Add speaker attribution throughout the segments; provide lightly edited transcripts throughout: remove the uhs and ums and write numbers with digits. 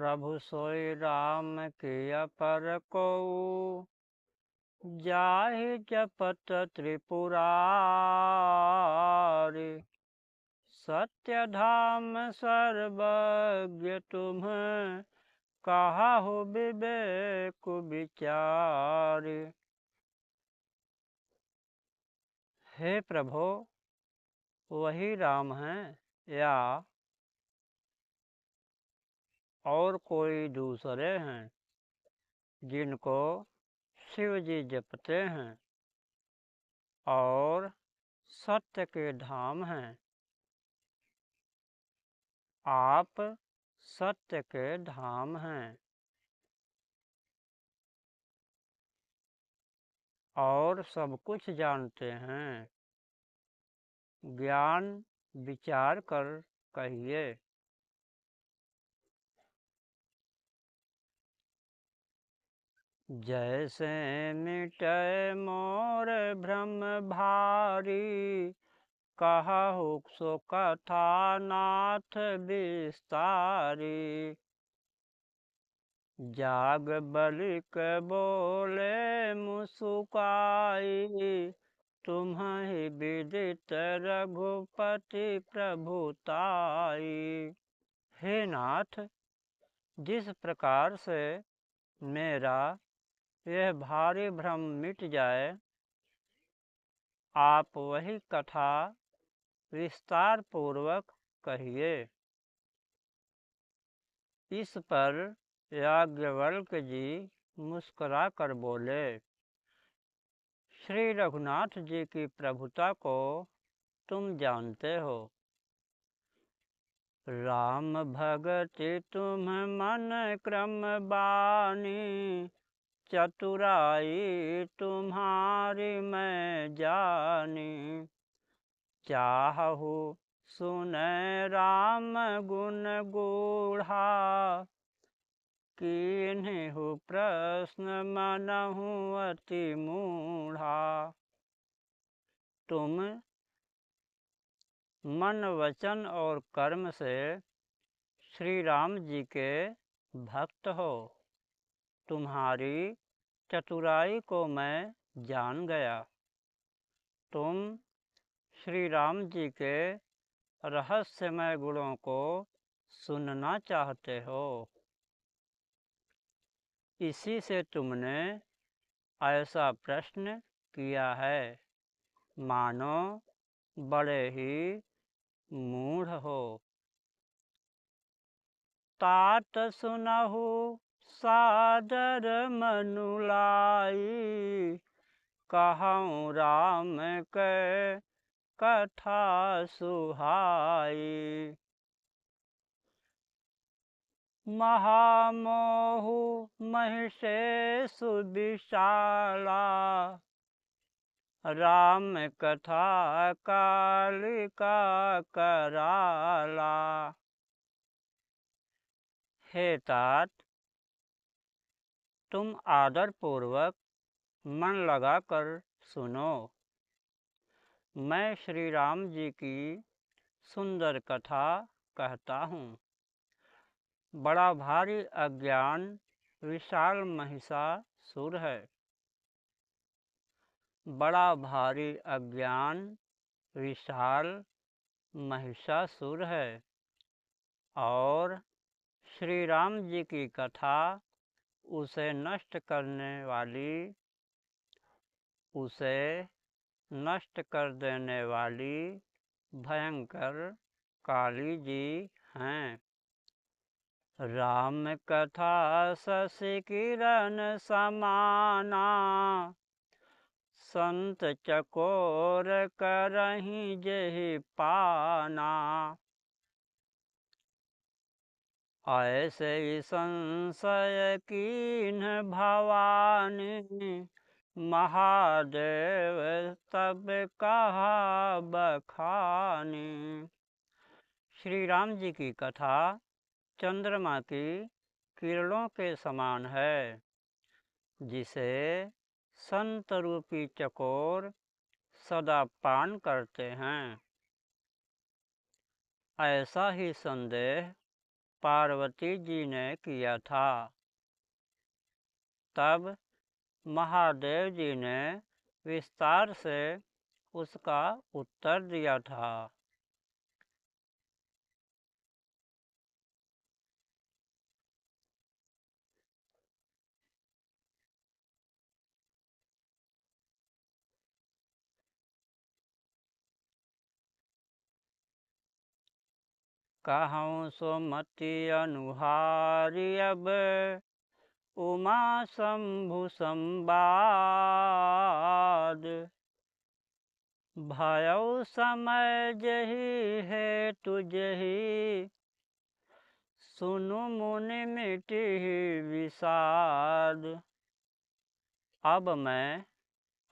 Speaker 1: प्रभु सोई राम किया पर को जाहि जपत त्रिपुरारि। सत्य धाम सर्वज्ञ तुम कहाहु विवेक विचारि। हे प्रभु, वही राम हैं या और कोई दूसरे हैं जिनको शिव जी जपते हैं और सत्य के धाम हैं। आप सत्य के धाम हैं और सब कुछ जानते हैं। ज्ञान विचार कर कहिए। जैसे मिटै मोर भ्रम भारी, कहु सो कथा नाथ विस्तारी। जाग बलिक बोले मुसुकाई, तुम्हि विदित रघुपति प्रभुताई। हे नाथ, जिस प्रकार से मेरा यह भारी भ्रम मिट जाए, आप वही कथा विस्तार पूर्वक कहिए। इस पर याज्ञवल्क्य जी मुस्कुरा कर बोले, श्री रघुनाथ जी की प्रभुता को तुम जानते हो। राम भगति तुम मन क्रम बानी, चतुराई तुम्हारी मैं जानी। चाहु सुनै राम गुण गूढ़ा, कीन्हु प्रश्न मनहु अति मूढ़ा। तुम मन वचन और कर्म से श्री राम जी के भक्त हो। तुम्हारी चतुराई को मैं जान गया। तुम श्री राम जी के रहस्यमय गुणों को सुनना चाहते हो। इसी से तुमने ऐसा प्रश्न किया है, मानो बड़े ही मूढ़ हो। तात सुनहु सादर मनुलाई, कहूँ राम के कथा सुहाई। महामोहु महिषे सुविशाला, राम कथा कालिका कराला। हे तात, तुम आदर पूर्वक मन लगाकर सुनो। मैं श्री राम जी की सुंदर कथा कहता हूँ। बड़ा भारी अज्ञान विशाल महिषासुर है। बड़ा भारी अज्ञान विशाल महिषासुर है और श्री राम जी की कथा उसे नष्ट करने वाली, उसे नष्ट कर देने वाली भयंकर काली जी हैं। राम कथा शशि किरण समाना, संत चकोर करहीं जेहि पाना। ऐसे ही संशय कीन्ह भवानी, महादेव तब कहा बखानी। श्री राम जी की कथा चंद्रमा की किरणों के समान है, जिसे संत रूपी चकोर सदा पान करते हैं। ऐसा ही संदेह पार्वती जी ने किया था। तब महादेव जी ने विस्तार से उसका उत्तर दिया था। कहूँ सुमति अनुहारी अब उमा शंभु संवाद, भयउ समय जही है तुझही सुनु मुनि मिटी विषाद। अब मैं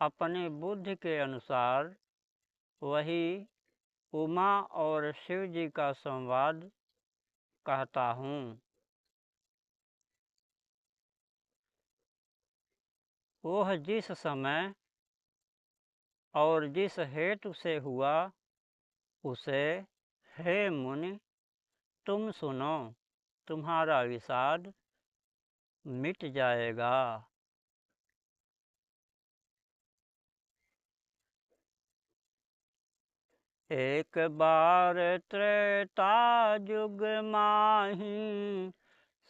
Speaker 1: अपनी बुद्धि के अनुसार वही उमा और शिव जी का संवाद कहता हूँ। वह जिस समय और जिस हेतु से हुआ उसे हे मुनि तुम सुनो, तुम्हारा विषाद मिट जाएगा। एक बार त्रेता युग माही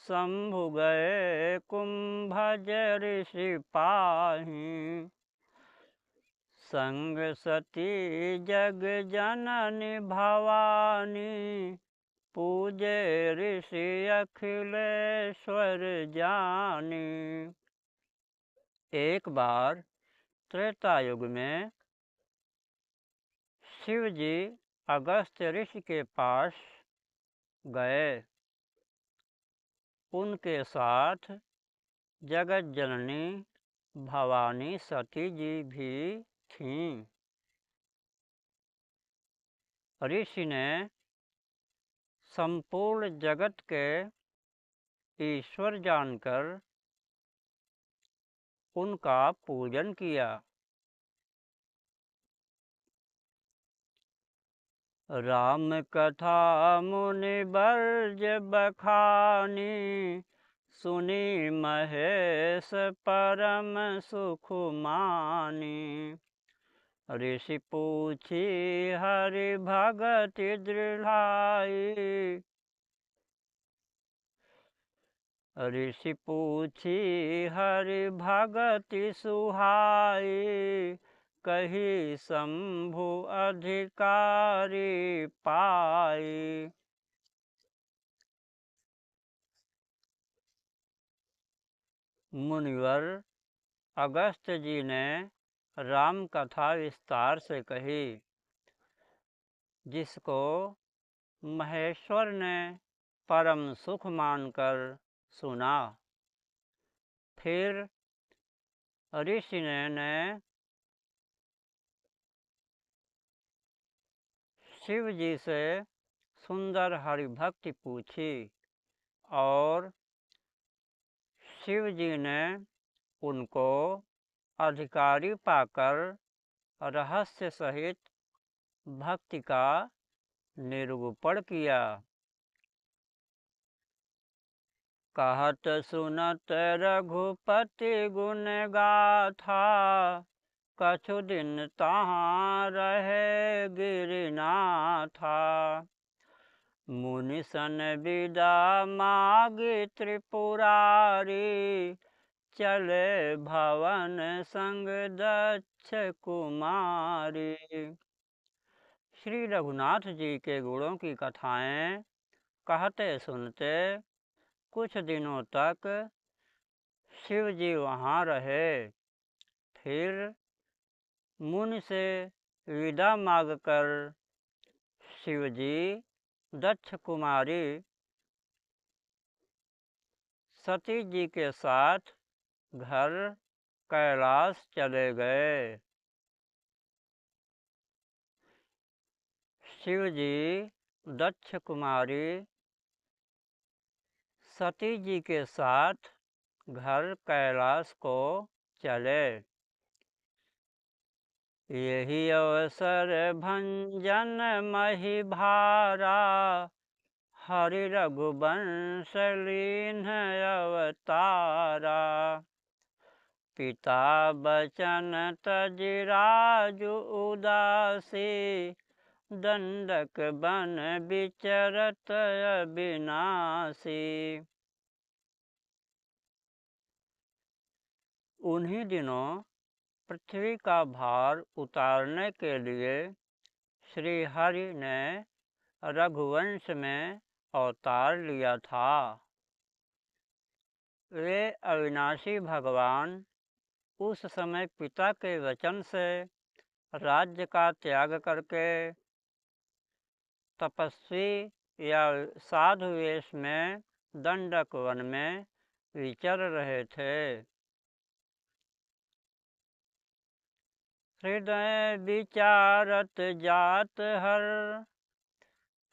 Speaker 1: शंभु गए कुंभज ऋषि पाही, संग सती जग जननी भवानी पूजे ऋषि अखिलेश्वर जानी। एक बार त्रेता युग में शिव जी अगस्त्य ऋषि के पास गए। उनके साथ जगत जननी भवानी सती जी भी थीं। ऋषि ने संपूर्ण जगत के ईश्वर जानकर उनका पूजन किया। राम कथा मुनि बर्ज बखानी सुनी महेश परम सुख मानी। ऋषि पूछी हरि भगति दृढ़ाई, ऋषि पूछी हरि भगति सुहाई कही शंभु अधिकारी पाई। मुनिवर अगस्त्य जी ने राम कथा विस्तार से कही, जिसको महेश्वर ने परम सुख मानकर सुना। फिर ऋषि ने शिव जी से सुंदर हरिभक्ति पूछी और शिव जी ने उनको अधिकारी पाकर रहस्य सहित भक्ति का निरूपण किया। कहत सुनत रघुपति गुण गाथा कछु दिन तहाँ रहे गिरिनाथा। मुनि सन विदा मागी त्रिपुरारी चले भवन संग दक्ष कुमारी। श्री रघुनाथ जी के गुणों की कथाएं कहते सुनते कुछ दिनों तक शिव जी वहाँ रहे। फिर मुनि से विदा मांगकर शिव जी दक्ष कुमारी सती जी के साथ घर कैलाश चले गए। शिव जी दक्ष कुमारी सती जी के साथ घर कैलाश को चले। यही अवसर भंजन मही भारा हरि रघुवंश लीन्ह अवतारा। पिता बचन तजि राजु उदासी। दंडक बन विचरत अविनाशी। उन्हीं दिनों पृथ्वी का भार उतारने के लिए श्री हरि ने रघुवंश में अवतार लिया था। वे अविनाशी भगवान उस समय पिता के वचन से राज्य का त्याग करके तपस्वी या साधु वेश में दंडक वन में विचर रहे थे। हृदय विचारत जात हर,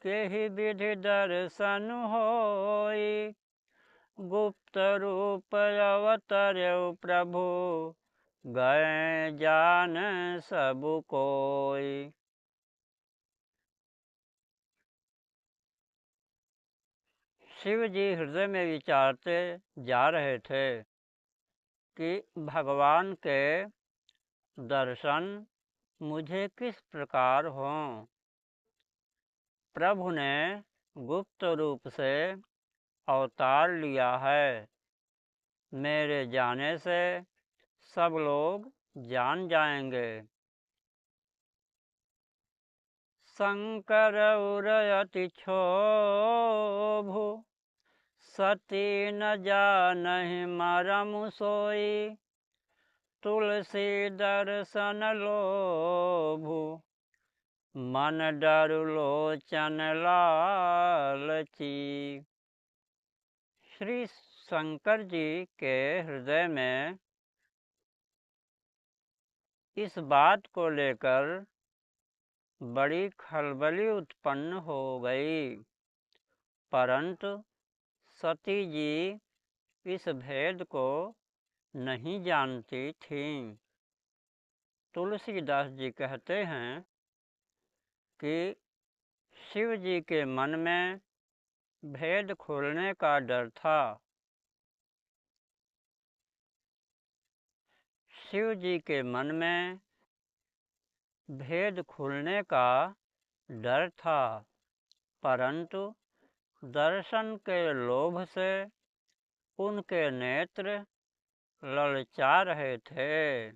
Speaker 1: केहि विधि दर्शन होई। गुप्त रूप अवतर्यउ प्रभु, गए जान सब कोई। शिव जी हृदय में विचारते जा रहे थे कि भगवान के दर्शन मुझे किस प्रकार हों। प्रभु ने गुप्त रूप से अवतार लिया है। मेरे जाने से सब लोग जान जाएंगे। शंकर उरयति क्षोभु, सती न जानहि मरम सोई। तुलसी दर्शन लोभु, मन डरु लोचन लालची। श्री शंकर जी के हृदय में इस बात को लेकर बड़ी खलबली उत्पन्न हो गई, परंतु सती जी इस भेद को नहीं जानती थीं। तुलसीदास जी कहते हैं कि शिव जी के मन में भेद खुलने का डर था। शिव जी के मन में भेद खुलने का डर था, परंतु दर्शन के लोभ से उनके नेत्र ललचा रहे थे।